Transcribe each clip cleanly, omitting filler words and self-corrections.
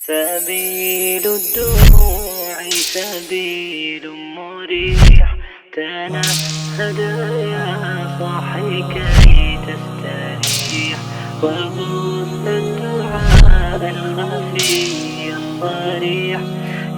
سبيل الدموع سبيل مريح تنهد يا صاحي كي تستريح وبث الدعاء الخفي الصريح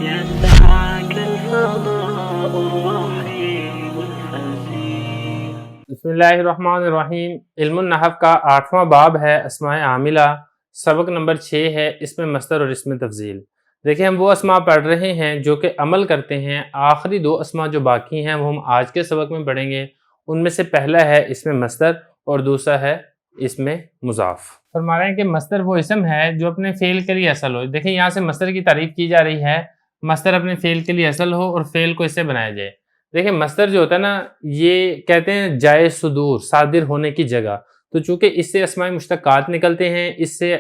يسعك الفضاء الرحيم الفسيح. بسم اللہ الرحمن الرحیم. علم النحو کا 8واں باب ہے اسماء عاملہ. سبق نمبر 6 ہے اس میں مصدر اور اسم تفضیل. دیکھیں ہم وہ اسماء پڑھ رہے ہیں جو کہ عمل کرتے ہیں. آخری 2 اسماء جو باقی ہیں وہ ہم آج کے سبق میں پڑھیں گے. ان میں سے پہلا ہے اسم مصدر اور دوسرا ہے اسم مضاف. فرما رہے ہیں کہ مصدر وہ اسم ہے جو اپنے فعل کے لیے اصل ہو. دیکھیں یہاں سے مصدر کی تعریف کی جا رہی ہے. مصدر اپنے فعل کے لیے اصل ہو اور فعل کو اس سے بنایا جائے. دیکھیں مصدر جو ہوتا ہے نا یہ کہتے ہیں جائے صدور، صادر ہونے کی جگہ. تو چونکہ اس سے اسماء مشتقات نکلتے ہیں، اس سے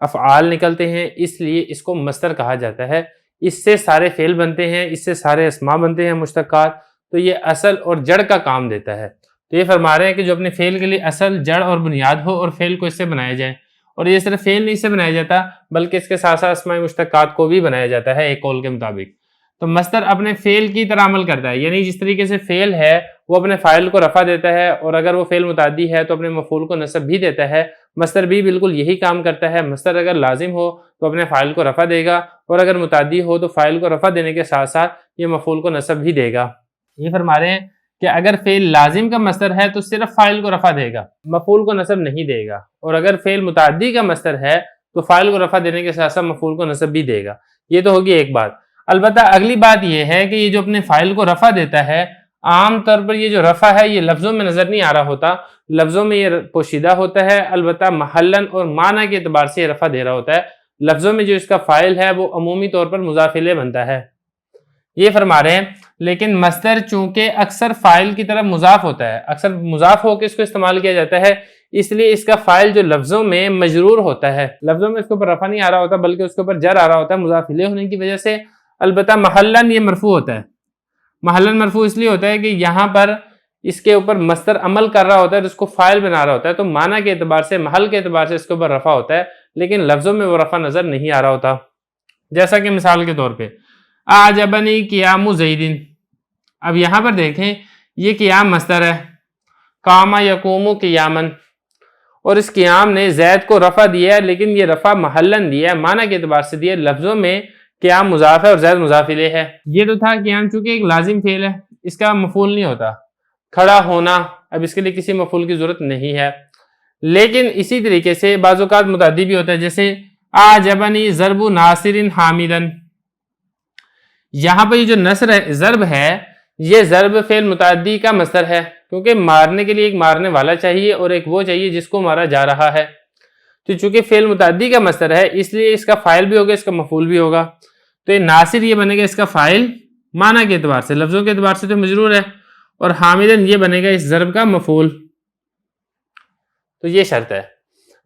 افعال نکلتے ہیں، اس لیے اس کو مصدر کہا جاتا ہے. اس سے سارے فعل بنتے ہیں، اس سے سارے اسماء بنتے ہیں مشتقات. تو یہ اصل اور جڑ کا کام دیتا ہے. تو یہ فرما رہے ہیں کہ جو اپنے فعل کے لیے اصل، جڑ اور بنیاد ہو اور فعل کو اس سے بنایا جائے. اور یہ صرف فعل نہیں سے بنایا جاتا بلکہ اس کے ساتھ ساتھ اسماء مشتقات کو بھی بنایا جاتا ہے ایک قول کے مطابق. تو مصدر اپنے فعل کی طرح عمل کرتا ہے، یعنی جس طریقے سے فعل ہے وہ اپنے فاعل کو رفع دیتا ہے، اور اگر وہ فعل متعدی ہے تو اپنے مفعول کو نصب بھی دیتا ہے. مصدر بھی بالکل یہی کام کرتا ہے. مصدر اگر لازم ہو تو اپنے فاعل کو رفع دے گا، اور اگر متعدی ہو تو فاعل کو رفع دینے کے ساتھ ساتھ یہ مفعول کو نصب بھی دے گا. یہ فرما رہے ہیں کہ اگر فعل لازم کا مصدر ہے تو صرف فاعل کو رفع دے گا، مفعول کو نصب نہیں دے گا. اور اگر فعل متعدی کا مصدر ہے تو فاعل کو رفع دینے کے ساتھ ساتھ مفعول کو نصب بھی دے گا. یہ تو ہوگی ایک بات. البتہ اگلی بات یہ ہے کہ یہ جو اپنے فاعل کو رفع دیتا ہے، عام طور پر یہ جو رفع ہے یہ لفظوں میں نظر نہیں آ رہا ہوتا. لفظوں میں یہ پوشیدہ ہوتا ہے، البتہ محلاً اور معنی کے اعتبار سے یہ رفع دے رہا ہوتا ہے. لفظوں میں جو اس کا فاعل ہے وہ عمومی طور پر مضاف الیہ بنتا ہے. یہ فرما رہے ہیں لیکن مصدر چونکہ اکثر فاعل کی طرف مضاف ہوتا ہے، اکثر مضاف ہو کے اس کو استعمال کیا جاتا ہے، اس لیے اس کا فاعل جو لفظوں میں مجرور ہوتا ہے، لفظوں میں اس کے اوپر رفع نہیں آ رہا ہوتا بلکہ اس کے اوپر جر آ رہا ہوتا ہے مضاف الیہ ہونے کی وجہ سے. البتہ محلاً یہ مرفوع ہوتا ہے. محلاً مرفوع اس لیے ہوتا ہے کہ یہاں پر اس کے اوپر مصدر عمل کر رہا ہوتا ہے تو اس کو فاعل بنا رہا ہوتا ہے، تو معنی کے اعتبار سے، محل کے اعتبار سے اس کے اوپر رفع ہوتا ہے، لیکن لفظوں میں وہ رفع نظر نہیں آ رہا ہوتا. جیسا کہ مثال کے طور پہ اعجبنی قیام زید. اب یہاں پر دیکھیں یہ قیام مصدر ہے، قام یقوم قیاما، اور اس قیام نے زید کو رفع دیا ہے، لیکن یہ رفع محلاً دیا ہے، معنی کے اعتبار سے دیا ہے. لفظوں میں قیام مضاف ہے اور زید مضاف الیہ ہے. یہ تو تھا قیام چونکہ ایک لازم فعل ہے، اس کا مفعول نہیں ہوتا. کھڑا ہونا، اب اس کے لیے کسی مفعول کی ضرورت نہیں ہے. لیکن اسی طریقے سے بعض اوقات متعدی بھی ہوتا ہے، جیسے اعجبنی ضرب ناصر حامدا. یہاں پر یہ جو نصر ہے، ضرب ہے، یہ ضرب فعل متعدی کا مصدر ہے، کیونکہ مارنے کے لیے ایک مارنے والا چاہیے اور ایک وہ چاہیے جس کو مارا جا رہا ہے. تو چونکہ فعل متعدی کا مصدر ہے اس لیے اس کا فاعل بھی ہوگا، اس کا مفعول بھی ہوگا. تو یہ ناصر یہ بنے گا اس کا فاعل معنی کے اعتبار سے، لفظوں کے اعتبار سے تو مجرور ہے، اور حامدن یہ بنے گا اس ضرب کا مفعول. تو یہ شرط ہے.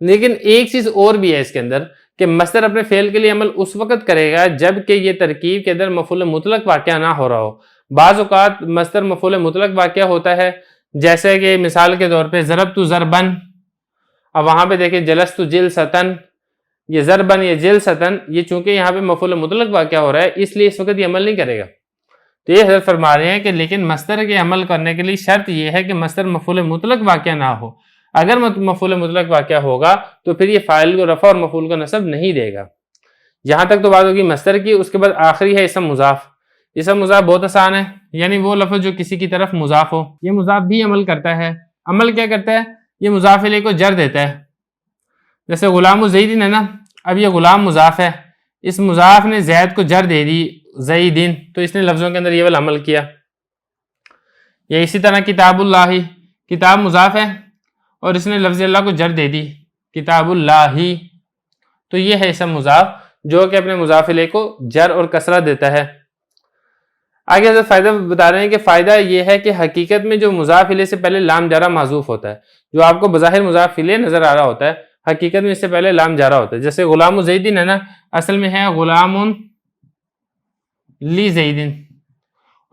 لیکن ایک چیز اور بھی ہے اس کے اندر کہ مصدر اپنے فعل کے لیے عمل اس وقت کرے گا جب کہ یہ ترکیب کے اندر مفعول مطلق واقعہ نہ ہو رہا ہو. بعض اوقات مصدر مفعول مطلق واقعہ ہوتا ہے، جیسے کہ مثال کے طور پہ ضربت ضربن. اب وہاں پہ دیکھیں جلست جلستن، یہ ضربن یہ جلستن، یہ چونکہ یہاں پہ مفعول مطلق واقعہ ہو رہا ہے اس لیے اس وقت یہ عمل نہیں کرے گا. تو یہ حضرت فرما رہے ہیں کہ لیکن مصدر کے عمل کرنے کے لیے شرط یہ ہے کہ مصدر مفعول مطلق واقعہ نہ ہو. اگر مفعول مطلق واقعہ ہوگا تو پھر یہ فاعل کو رفع اور مفعول کو نصب نہیں دے گا. یہاں تک تو بات ہوگی مصدر کی. اس کے بعد آخری ہے اسم مضاف. اسم مضاف بہت آسان ہے، یعنی وہ لفظ جو کسی کی طرف مضاف ہو. یہ مضاف بھی عمل کرتا ہے. عمل کیا کرتا ہے؟ یہ مضاف الیہ کو جر دیتا ہے. جیسے غلام زیدن ہے نا، اب یہ غلام مضاف ہے، اس مضاف نے زید کو جر دے دی زیدن، تو اس نے لفظوں کے اندر یہ والا عمل کیا. یا اسی طرح کتاب اللہ، کتاب مضاف ہے اور اس نے لفظ اللہ کو جر دے دی کتاب اللہ، تو یہ ہے اسم مضاف جو کہ اپنے مضاف الیہ کو جر اور کسرہ دیتا ہے. آگے حضرت فائدہ بتا رہے ہیں کہ فائدہ یہ ہے کہ حقیقت میں جو مضاف الیہ سے پہلے لام جارہ محذوف ہوتا ہے، جو آپ کو بظاہر مضاف الیہ نظر آ رہا ہوتا ہے، حقیقت میں اس سے پہلے لام جارہ ہوتا ہے. جیسے غلام زیدن ہے نا، اصل میں ہے غلام لی زیدن.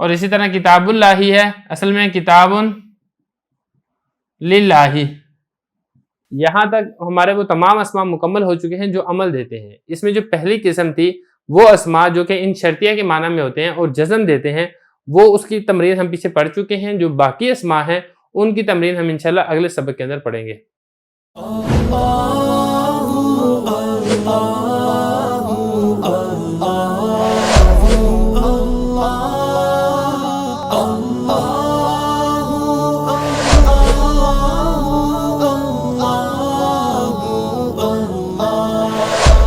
اور اسی طرح کتاب اللہ ہے، اصل میں کتاب للہ. یہاں تک ہمارے وہ تمام اسما مکمل ہو چکے ہیں جو عمل دیتے ہیں۔ اس میں جو پہلی قسم تھی وہ اسما جو کہ ان شرطیہ کے معنی میں ہوتے ہیں اور جزم دیتے ہیں، وہ اس کی تمرین ہم پیچھے پڑھ چکے ہیں۔ جو باقی اسما ہیں ان کی تمرین ہم انشاءاللہ اگلے سبق کے اندر پڑھیں گے۔